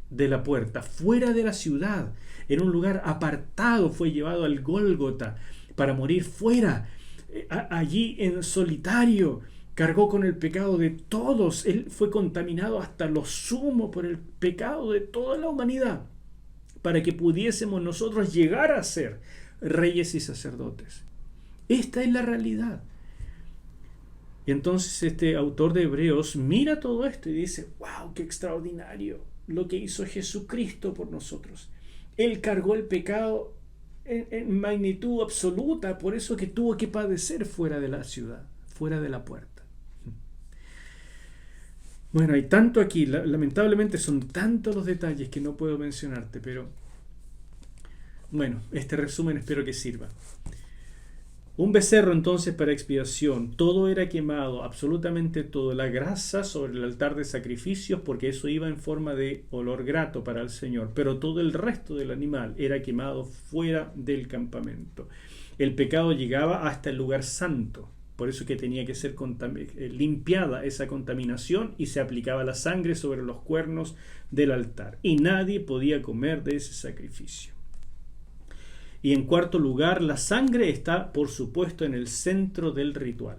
de la puerta, fuera de la ciudad, en un lugar apartado, fue llevado al Gólgota para morir fuera, allí en solitario, cargó con el pecado de todos, él fue contaminado hasta lo sumo por el pecado de toda la humanidad, para que pudiésemos nosotros llegar a ser reyes y sacerdotes. Esta es la realidad. Y entonces este autor de Hebreos mira todo esto y dice, wow, qué extraordinario lo que hizo Jesucristo por nosotros. Él cargó el pecado en magnitud absoluta, por eso que tuvo que padecer fuera de la ciudad, fuera de la puerta. Bueno, hay tanto aquí, lamentablemente son tantos los detalles que no puedo mencionarte, pero bueno, este resumen espero que sirva. Un becerro entonces para expiación, todo era quemado, absolutamente todo, la grasa sobre el altar de sacrificios, porque eso iba en forma de olor grato para el Señor, pero todo el resto del animal era quemado fuera del campamento. El pecado llegaba hasta el lugar santo, por eso que tenía que ser limpiada esa contaminación y se aplicaba la sangre sobre los cuernos del altar, y nadie podía comer de ese sacrificio. Y en cuarto lugar, la sangre está, por supuesto, en el centro del ritual.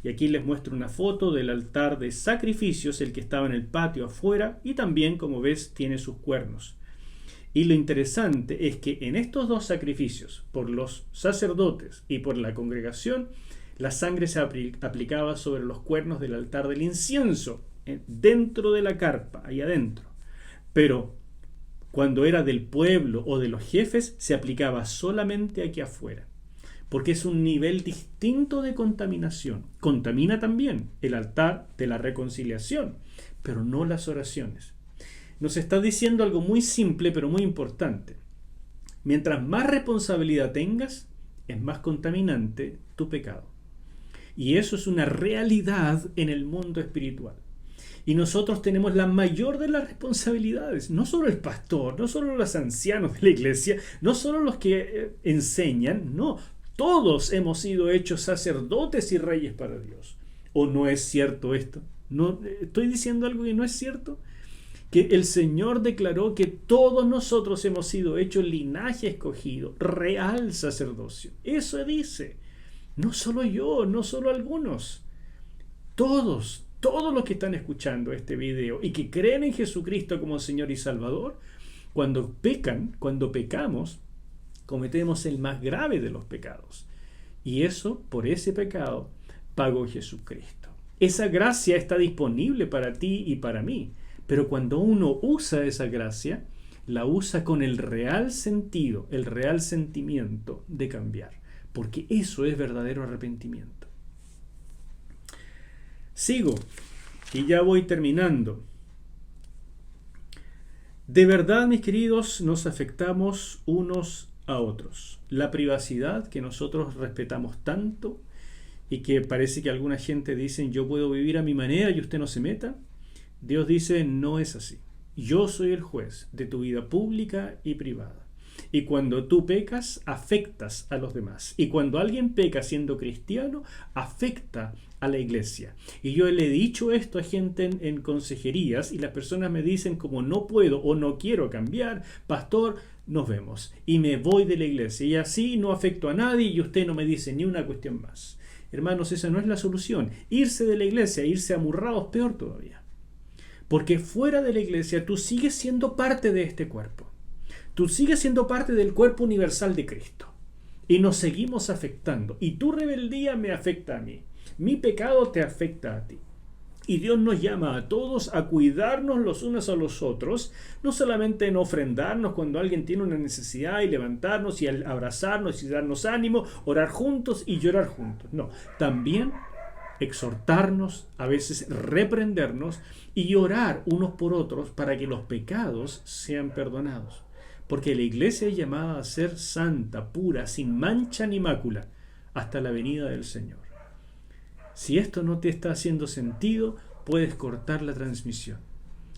Y aquí les muestro una foto del altar de sacrificios, el que estaba en el patio afuera, y también, como ves, tiene sus cuernos. Y lo interesante es que en estos dos sacrificios, por los sacerdotes y por la congregación, la sangre se aplicaba sobre los cuernos del altar del incienso, dentro de la carpa, ahí adentro. Pero cuando era del pueblo o de los jefes, se aplicaba solamente aquí afuera, porque es un nivel distinto de contaminación. Contamina también el altar de la reconciliación, pero no las oraciones. Nos está diciendo algo muy simple, pero muy importante. Mientras más responsabilidad tengas, es más contaminante tu pecado. Y eso es una realidad en el mundo espiritual. Y nosotros tenemos la mayor de las responsabilidades, no solo el pastor, no solo los ancianos de la iglesia, no solo los que enseñan, no, todos hemos sido hechos sacerdotes y reyes para Dios. ¿O no es cierto esto? ¿No estoy diciendo algo que no es cierto? Que el Señor declaró que todos nosotros hemos sido hechos linaje escogido, real sacerdocio. Eso dice, no solo yo, no solo algunos, todos todos los que están escuchando este video y que creen en Jesucristo como Señor y Salvador, cuando pecamos, cometemos el más grave de los pecados. Y eso, por ese pecado, pagó Jesucristo. Esa gracia está disponible para ti y para mí. Pero cuando uno usa esa gracia, la usa con el real sentido, el real sentimiento de cambiar. Porque eso es verdadero arrepentimiento. Sigo, y ya voy terminando. De verdad, mis queridos, nos afectamos unos a otros. La privacidad que nosotros respetamos tanto y que parece que alguna gente dice yo puedo vivir a mi manera y usted no se meta. Dios dice no es así. Yo soy el juez de tu vida pública y privada. Y cuando tú pecas, afectas a los demás. Y cuando alguien peca siendo cristiano, afecta a la iglesia. Y yo le he dicho esto a gente en consejerías y las personas me dicen como no puedo o no quiero cambiar, pastor, nos vemos. Y me voy de la iglesia. Y así no afecto a nadie y usted no me dice ni una cuestión más. Hermanos, esa no es la solución. Irse de la iglesia, irse amurrado es peor todavía. Porque fuera de la iglesia tú sigues siendo parte de este cuerpo. Tú sigues siendo parte del cuerpo universal de Cristo. Y nos seguimos afectando. Y tu rebeldía me afecta a mí. Mi pecado te afecta a ti. Y Dios nos llama a todos a cuidarnos los unos a los otros. No solamente en ofrendarnos cuando alguien tiene una necesidad y levantarnos y abrazarnos y darnos ánimo, orar juntos y llorar juntos. No, también exhortarnos, a veces reprendernos y orar unos por otros para que los pecados sean perdonados. Porque la iglesia es llamada a ser santa, pura, sin mancha ni mácula, hasta la venida del Señor. Si esto no te está haciendo sentido, puedes cortar la transmisión.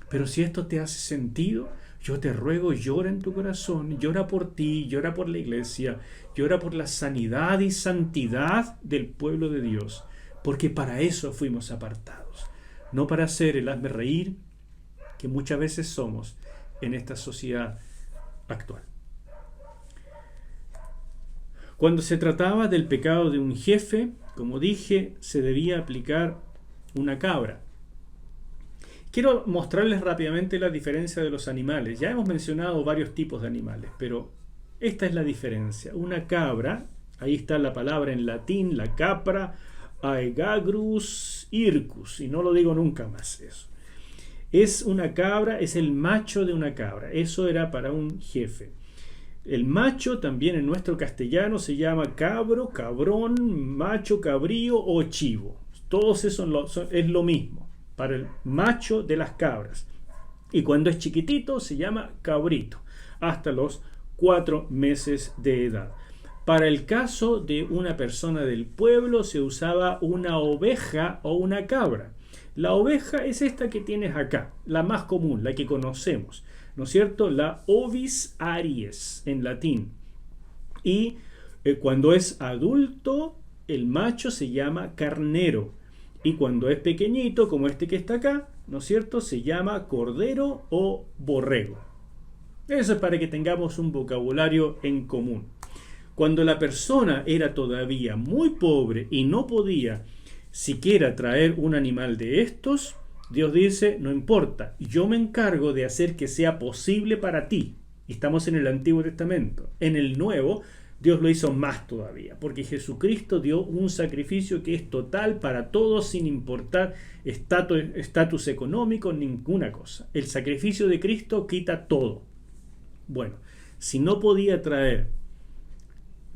Pero si esto te hace sentido, yo te ruego, llora en tu corazón, llora por ti, llora por la iglesia, llora por la sanidad y santidad del pueblo de Dios. Porque para eso fuimos apartados. No para ser el hazme reír que muchas veces somos en esta sociedad actual. Cuando se trataba del pecado de un jefe, como dije, se debía aplicar una cabra. Quiero mostrarles rápidamente la diferencia de los animales. Ya hemos mencionado varios tipos de animales, pero esta es la diferencia. Una cabra, ahí está la palabra en latín, la capra, Aegagrus hircus, y no lo digo nunca más eso. Es una cabra, es el macho de una cabra. Eso era para un jefe. El macho también en nuestro castellano se llama cabro, cabrón, macho, cabrío o chivo. Todos esos es lo mismo para el macho de las cabras. Y cuando es chiquitito se llama cabrito, hasta los 4 meses de edad. Para el caso de una persona del pueblo se usaba una oveja o una cabra. La oveja es esta que tienes acá, la más común, la que conocemos, ¿no es cierto? La ovis aries en latín. Y cuando es adulto, el macho se llama carnero. Y cuando es pequeñito, como este que está acá, ¿no es cierto? Se llama cordero o borrego. Eso es para que tengamos un vocabulario en común. Cuando la persona era todavía muy pobre y no podía siquiera traer un animal de estos, Dios dice, no importa, yo me encargo de hacer que sea posible para ti. Estamos en el Antiguo Testamento. En el Nuevo, Dios lo hizo más todavía, porque Jesucristo dio un sacrificio que es total para todos, sin importar estatus económico, ninguna cosa. El sacrificio de Cristo quita todo. Bueno, si no podía traer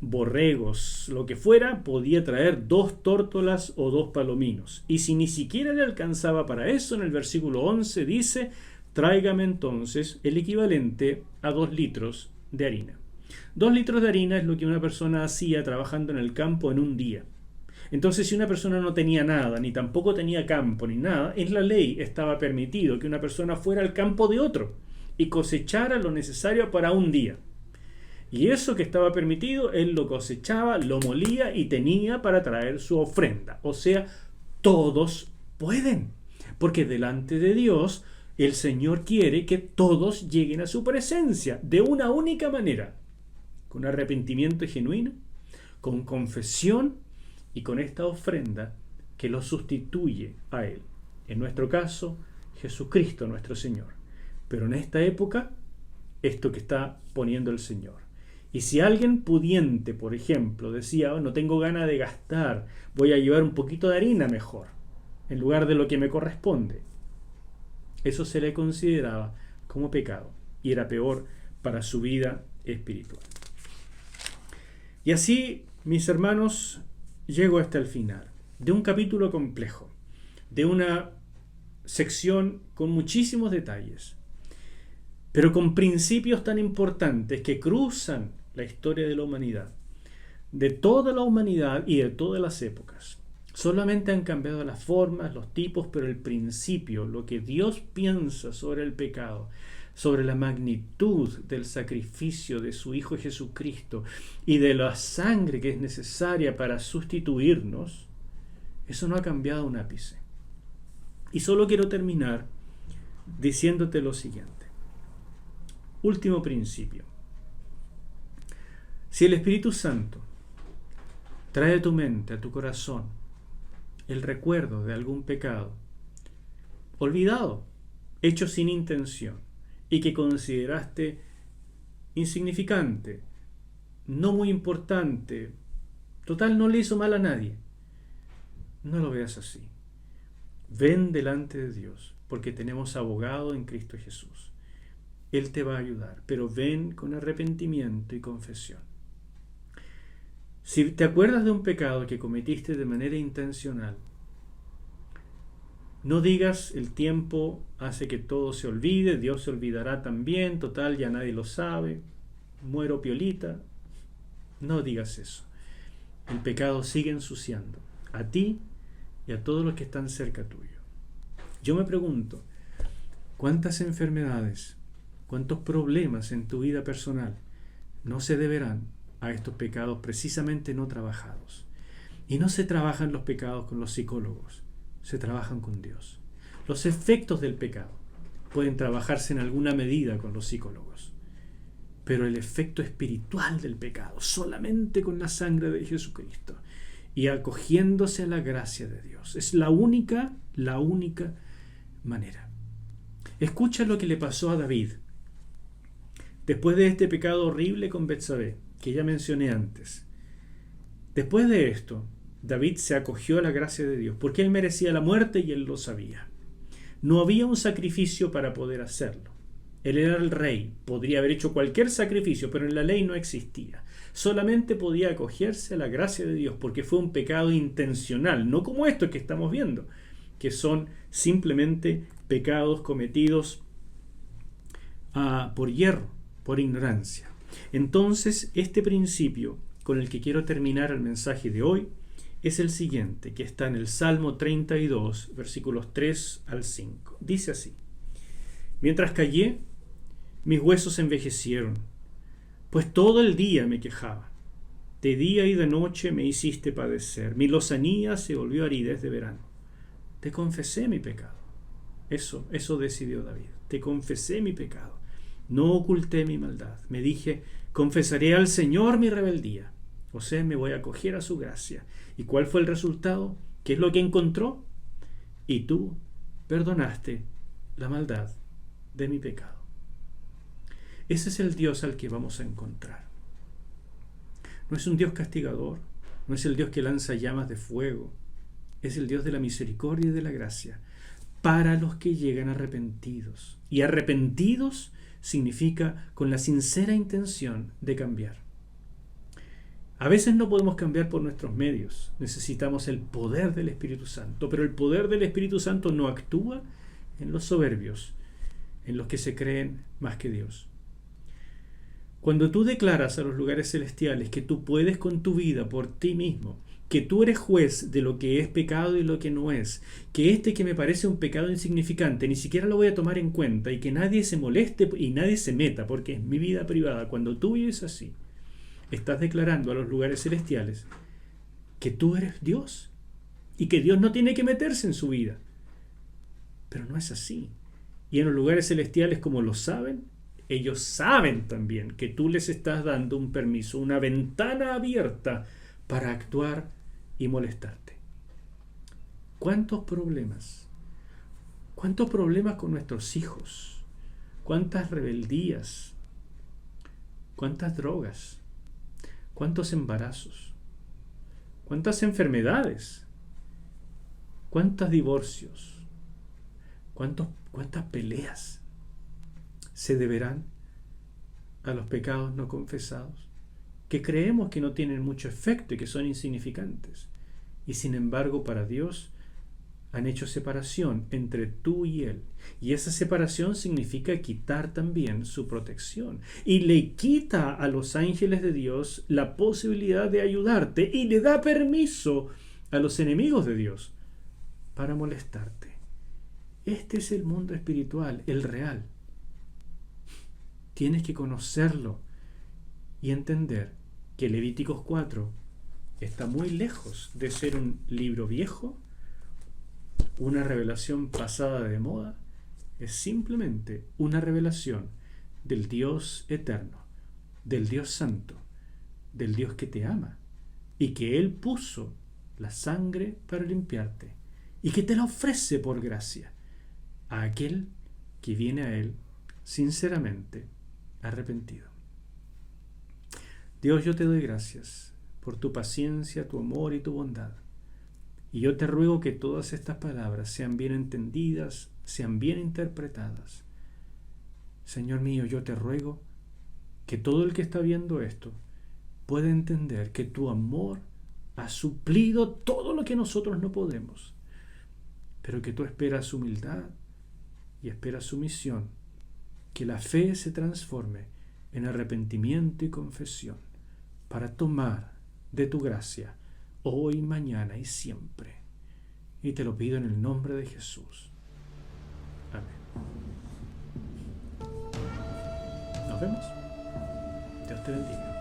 borregos, lo que fuera, podía traer 2 tórtolas o 2 palominos. Y si ni siquiera le alcanzaba para eso, en el versículo 11 dice, tráigame entonces el equivalente a 2 litros de harina. 2 litros de harina es lo que una persona hacía trabajando en el campo en un día. Entonces, si una persona no tenía nada, ni tampoco tenía campo, ni nada, en la ley estaba permitido que una persona fuera al campo de otro y cosechara lo necesario para un día. Y eso que estaba permitido, él lo cosechaba, lo molía y tenía para traer su ofrenda. O sea, todos pueden. Porque delante de Dios, el Señor quiere que todos lleguen a su presencia de una única manera. Con arrepentimiento genuino, con confesión y con esta ofrenda que lo sustituye a Él. En nuestro caso, Jesucristo nuestro Señor. Pero en esta época, esto que está poniendo el Señor. Y si alguien pudiente, por ejemplo, decía, no tengo ganas de gastar, voy a llevar un poquito de harina mejor, en lugar de lo que me corresponde, eso se le consideraba como pecado y era peor para su vida espiritual. Y así, mis hermanos, llego hasta el final de un capítulo complejo, de una sección con muchísimos detalles, pero con principios tan importantes que cruzan la historia de la humanidad, de toda la humanidad y de todas las épocas. Solamente han cambiado las formas, los tipos, pero el principio, lo que Dios piensa sobre el pecado, sobre la magnitud del sacrificio de su Hijo Jesucristo y de la sangre que es necesaria para sustituirnos, eso no ha cambiado un ápice. Y solo quiero terminar diciéndote lo siguiente. Último principio. Si el Espíritu Santo trae a tu mente, a tu corazón, el recuerdo de algún pecado olvidado, hecho sin intención, y que consideraste insignificante, no muy importante, total, no le hizo mal a nadie, no lo veas así. Ven delante de Dios, porque tenemos abogado en Cristo Jesús. Él te va a ayudar, pero ven con arrepentimiento y confesión. Si te acuerdas de un pecado que cometiste de manera intencional, no digas el tiempo hace que todo se olvide, Dios se olvidará también, total, ya nadie lo sabe, muero piolita. No digas eso. El pecado sigue ensuciando a ti y a todos los que están cerca tuyo. Yo me pregunto, ¿cuántas enfermedades, cuántos problemas en tu vida personal no se deberán a estos pecados precisamente no trabajados? Y no se trabajan los pecados con los psicólogos, se trabajan con Dios. Los efectos del pecado pueden trabajarse en alguna medida con los psicólogos, pero el efecto espiritual del pecado solamente con la sangre de Jesucristo y acogiéndose a la gracia de Dios. Es la única manera. Escucha lo que le pasó a David después de este pecado horrible con Betsabé, que ya mencioné antes. Después de esto, David se acogió a la gracia de Dios, porque él merecía la muerte y él lo sabía. No había un sacrificio para poder hacerlo. Él era el rey, podría haber hecho cualquier sacrificio, pero en la ley no existía. Solamente podía acogerse a la gracia de Dios, porque fue un pecado intencional, no como esto que estamos viendo, que son simplemente pecados cometidos por hierro, por ignorancia. Entonces, este principio con el que quiero terminar el mensaje de hoy es el siguiente, que está en el Salmo 32, versículos 3 al 5. Dice así: Mientras callé, mis huesos envejecieron, pues todo el día me quejaba. De día y de noche me hiciste padecer. Mi lozanía se volvió aridez de verano. Te confesé mi pecado. Eso decidió David. Te confesé mi pecado. No oculté mi maldad. Me dije, confesaré al Señor mi rebeldía. O sea, me voy a acoger a su gracia. ¿Y cuál fue el resultado? ¿Qué es lo que encontró? Y tú perdonaste la maldad de mi pecado. Ese es el Dios al que vamos a encontrar. No es un Dios castigador, no es el Dios que lanza llamas de fuego, es el Dios de la misericordia y de la gracia para los que llegan arrepentidos. Y arrepentidos significa con la sincera intención de cambiar. A veces no podemos cambiar por nuestros medios, necesitamos el poder del Espíritu Santo, pero el poder del Espíritu Santo no actúa en los soberbios, en los que se creen más que Dios. Cuando tú declaras a los lugares celestiales que tú puedes con tu vida por ti mismo, que tú eres juez de lo que es pecado y lo que no es, que este que me parece un pecado insignificante ni siquiera lo voy a tomar en cuenta y que nadie se moleste y nadie se meta porque es mi vida privada, cuando tú vives así, estás declarando a los lugares celestiales que tú eres Dios y que Dios no tiene que meterse en su vida. Pero no es así. Y en los lugares celestiales, como lo saben, ellos saben también que tú les estás dando un permiso, una ventana abierta para actuar y molestarte. ¿Cuántos problemas, ¿Cuántos problemas con nuestros hijos? ¿Cuántas rebeldías? ¿Cuántas drogas? ¿Cuántos embarazos? ¿Cuántas enfermedades? ¿Cuántos divorcios? ¿Cuántas peleas se deberán a los pecados no confesados, que creemos que no tienen mucho efecto y que son insignificantes? Y sin embargo, para Dios han hecho separación entre tú y Él. Y esa separación significa quitar también su protección. Y le quita a los ángeles de Dios la posibilidad de ayudarte y le da permiso a los enemigos de Dios para molestarte. Este es el mundo espiritual, el real. Tienes que conocerlo y entender que Levíticos 4 está muy lejos de ser un libro viejo, una revelación pasada de moda. Es simplemente una revelación del Dios eterno, del Dios santo, del Dios que te ama y que Él puso la sangre para limpiarte y que te la ofrece por gracia a aquel que viene a Él sinceramente arrepentido. Dios, yo te doy gracias por tu paciencia, tu amor y tu bondad. Y yo te ruego que todas estas palabras sean bien entendidas, sean bien interpretadas. Señor mío, yo te ruego que todo el que está viendo esto pueda entender que tu amor ha suplido todo lo que nosotros no podemos, pero que tú esperas humildad y esperas sumisión, que la fe se transforme en arrepentimiento y confesión para tomar de tu gracia hoy, mañana y siempre. Y te lo pido en el nombre de Jesús. Amén. Nos vemos. Dios te bendiga.